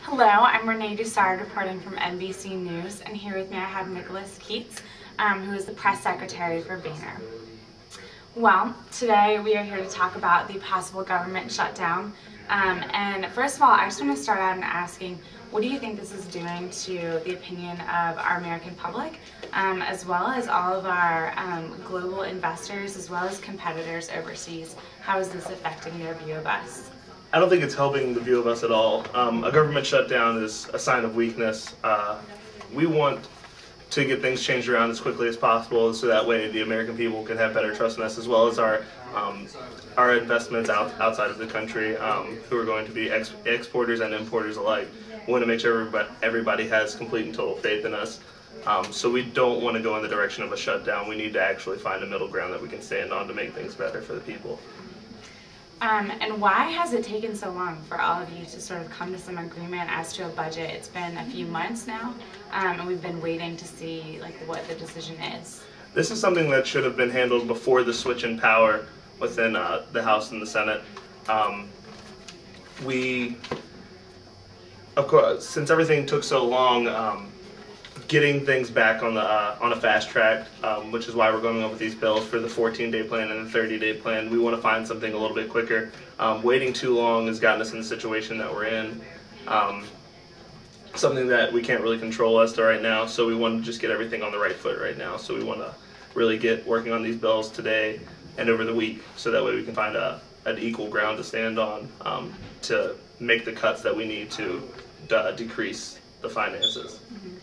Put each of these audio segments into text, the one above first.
Hello, I'm Renee Dussard reporting from NBC News, and here with me I have Nicholas Keats, who is the press secretary for Boehner. Well, today we are here to talk about the possible government shutdown. And first of all, I just want to start out in asking, what do you think this is doing to the opinion of our American public, as well as all of our global investors, as well as competitors overseas? How is this affecting their view of us? I don't think it's helping the view of us at all. A government shutdown is a sign of weakness. We want to get things changed around as quickly as possible, so that way the American people can have better trust in us, as well as our investments outside of the country, who are going to be exporters and importers alike. We want to make sure everybody has complete and total faith in us. So we don't want to go in the direction of a shutdown. We need to actually find a middle ground that we can stand on to make things better for the people. And why has it taken so long for all of you to sort of come to some agreement as to a budget? It's been a few months now, and we've been waiting to see what the decision is. This is something that should have been handled before the switch in power within the House and the Senate. Of course, since everything took so long, getting things back on a fast track, which is why we're going up with these bills for the 14-day plan and the 30-day plan. We want to find something a little bit quicker. Waiting too long has gotten us in the situation that we're in. Something that we can't really control as to right now, so we want to just get everything on the right foot right now. So we want to really get working on these bills today and over the week, so that way we can find an equal ground to stand on to make the cuts that we need to decrease the finances. Mm-hmm.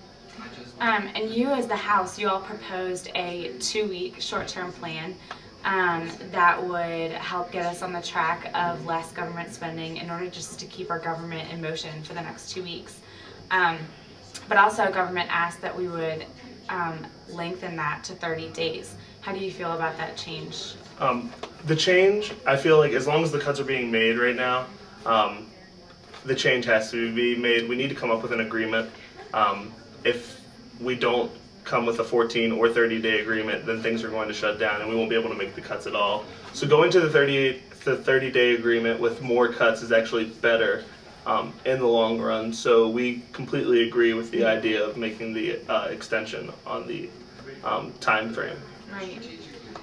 And you, as the House, you all proposed a 2-week short-term plan that would help get us on the track of less government spending in order just to keep our government in motion for the next 2 weeks. But also, government asked that we would lengthen that to 30 days. How do you feel about that change? The change, I feel like as long as the cuts are being made right now, the change has to be made. We need to come up with an agreement. If we don't come with a 14 or 30-day agreement, then things are going to shut down and we won't be able to make the cuts at all. So going to the 30-day agreement with more cuts is actually better in the long run. So we completely agree with the idea of making the extension on the time frame. Right.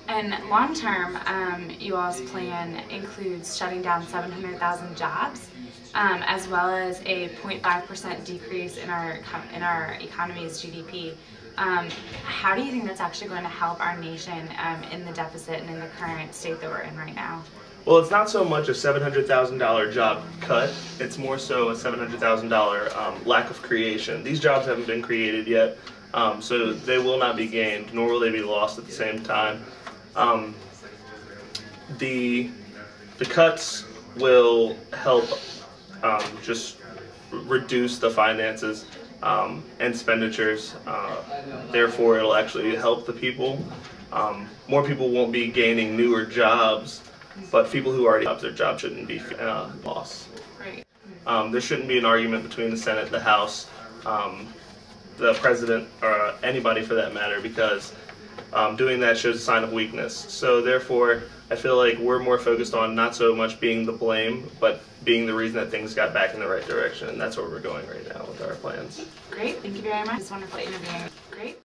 And long term, you all's plan includes shutting down 700,000 jobs, as well as a 0.5% decrease in our economy's GDP. How do you think that's actually going to help our nation in the deficit and in the current state that we're in right now? Well, it's not so much a $700,000 job cut, it's more so a $700,000 lack of creation. These jobs haven't been created yet, so they will not be gained, nor will they be lost at the same time. The cuts will help just reduce the finances and expenditures. Therefore, it'll actually help the people. More people won't be gaining newer jobs, but people who already have their job shouldn't be lost. Right. There shouldn't be an argument between the Senate, the House, the President, or anybody for that matter, because doing that shows a sign of weakness. So therefore, I feel like we're more focused on not so much being the blame, but being the reason that things got back in the right direction, and that's where we're going right now with our plans. Great, thank you very much. It's wonderful interviewing. Great.